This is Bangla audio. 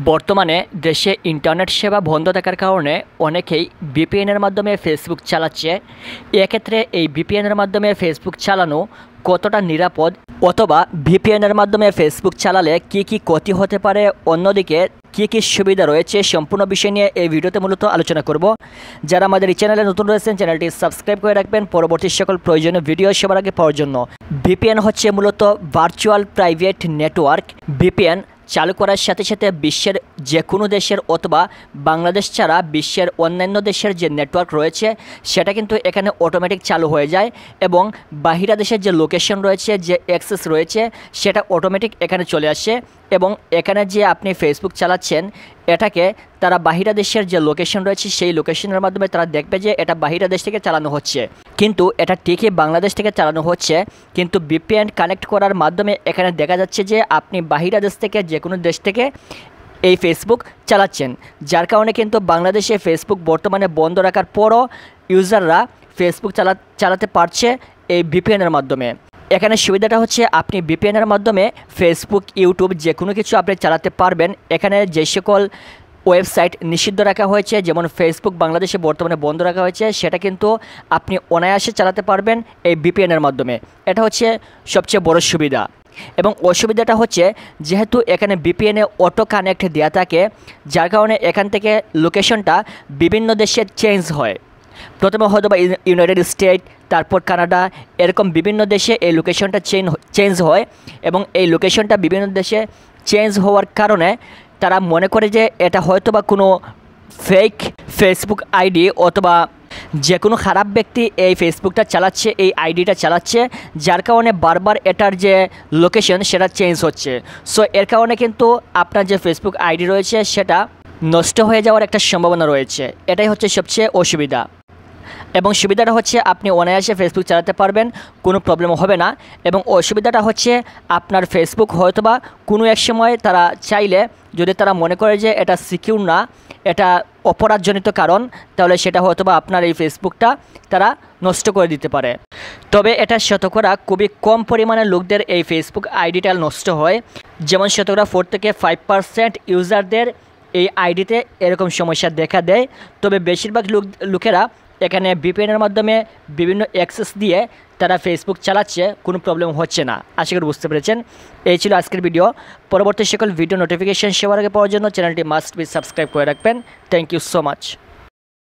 বর্তমানে দেশে ইন্টারনেট সেবা বন্ধ থাকার কারণে অনেকেই ভিপিএনের মাধ্যমে ফেসবুক চালাচ্ছে। এক্ষেত্রে এই ভিপিএনের মাধ্যমে ফেসবুক চালানো কতটা নিরাপদ, অথবা ভিপিএনের মাধ্যমে ফেসবুক চালালে কি কি ক্ষতি হতে পারে, অন্যদিকে কি কি সুবিধা রয়েছে, সম্পূর্ণ বিষয় নিয়ে এই ভিডিওতে মূলত আলোচনা করব। যারা আমাদের এই চ্যানেলে নতুন রয়েছেন, চ্যানেলটি সাবস্ক্রাইব করে রাখবেন পরবর্তী সকল প্রয়োজনীয় ভিডিও সবার আগে পাওয়ার জন্য। ভিপিএন হচ্ছে মূলত ভার্চুয়াল প্রাইভেট নেটওয়ার্ক। ভিপিএন চালু করার সাথে সাথে বিশ্বের যে কোনো দেশের অথবা বাংলাদেশ ছাড়া বিশ্বের অন্যান্য দেশের যে নেটওয়ার্ক রয়েছে সেটা কিন্তু এখানে অটোমেটিক চালু হয়ে যায়, এবং বাহিরা দেশের যে লোকেশন রয়েছে, যে অ্যাক্সেস রয়েছে সেটা অটোমেটিক এখানে চলে আসে, এবং এখানে যে আপনি ফেসবুক চালাচ্ছেন এটাকে তারা বাহিরা দেশের যে লোকেশন রয়েছে সেই লোকেশনের মাধ্যমে তারা দেখবে যে এটা বাহিরা দেশ থেকে চালানো হচ্ছে, কিন্তু এটা ঠিকই বাংলাদেশ থেকে চালানো হচ্ছে। কিন্তু ভিপিএন কানেক্ট করার মাধ্যমে এখানে দেখা যাচ্ছে যে আপনি বাহিরা দেশ থেকে যে কোনো দেশ থেকে এই ফেসবুক চালাচ্ছেন, যার কারণে কিন্তু বাংলাদেশে ফেসবুক বর্তমানে বন্ধ রাখার পরও ইউজাররা ফেসবুক চালাতে পারছে এই ভিপিএনের মাধ্যমে। এখানে সুবিধাটা হচ্ছে আপনি ভিপিএনের মাধ্যমে ফেসবুক, ইউটিউব যে কোনো কিছু আপনি চালাতে পারবেন। এখানে যে সকল ওয়েবসাইট নিষিদ্ধ রাখা হয়েছে, যেমন ফেসবুক বাংলাদেশে বর্তমানে বন্ধ রাখা হয়েছে, সেটা কিন্তু আপনি অনায়াসে চালাতে পারবেন এই ভিপিএনের মাধ্যমে। এটা হচ্ছে সবচেয়ে বড় সুবিধা। এবং অসুবিধাটা হচ্ছে যেহেতু এখানে ভিপিএনে অটো কানেক্ট দেওয়া থাকে, যার কারণে এখান থেকে লোকেশনটা বিভিন্ন দেশে চেঞ্জ হয়। প্রথমে হয়তো বা ইউনাইটেড স্টেট, তারপর কানাডা, এরকম বিভিন্ন দেশে এই লোকেশনটা চেঞ্জ হয়, এবং এই লোকেশনটা বিভিন্ন দেশে চেঞ্জ হওয়ার কারণে তারা মনে করে যে এটা হয়তো বা কোনো ফেক ফেসবুক আইডি, অথবা যে কোনো খারাপ ব্যক্তি এই ফেসবুকটা চালাচ্ছে, এই আইডিটা চালাচ্ছে, যার কারণে বারবার এটার যে লোকেশন সেটা চেঞ্জ হচ্ছে। সো এর কারণে কিন্তু আপনার যে ফেসবুক আইডি রয়েছে সেটা নষ্ট হয়ে যাওয়ার একটা সম্ভাবনা রয়েছে। এটাই হচ্ছে সবচেয়ে অসুবিধা। এবং সুবিধাটা হচ্ছে আপনি অনায়াসে ফেসবুক চালাতে পারবেন, কোনো প্রবলেম হবে না। এবং অসুবিধাটা হচ্ছে আপনার ফেসবুক হয়তোবা কোনো এক সময় তারা চাইলে, যদি তারা মনে করে যে এটা সিকিউর না, এটা অপরাধজনিত কারণ, তাহলে সেটা হয়তোবা আপনার এই ফেসবুকটা তারা নষ্ট করে দিতে পারে। তবে এটা শতকরা খুবই কম পরিমাণে লোকদের এই ফেসবুক আইডিটা নষ্ট হয়, যেমন শতকরা 4 থেকে 5% ইউজারদের এই আইডিতে এরকম সমস্যা দেখা দেয়। তবে বেশিরভাগ লোকেরা এখানে ভিপিএনের মাধ্যমে বিভিন্ন অ্যাক্সেস দিয়ে তারা ফেসবুক চালাচ্ছে, কোনো প্রবলেম হচ্ছে না। আশা করি বুঝতে পেরেছেন। এই ছিল আজকের ভিডিও। পরবর্তী সকল ভিডিও নোটিফিকেশন সবার আগে পাওয়ার জন্য চ্যানেলটি মাস্ট বি সাবস্ক্রাইব করে রাখবেন। Thank you so much.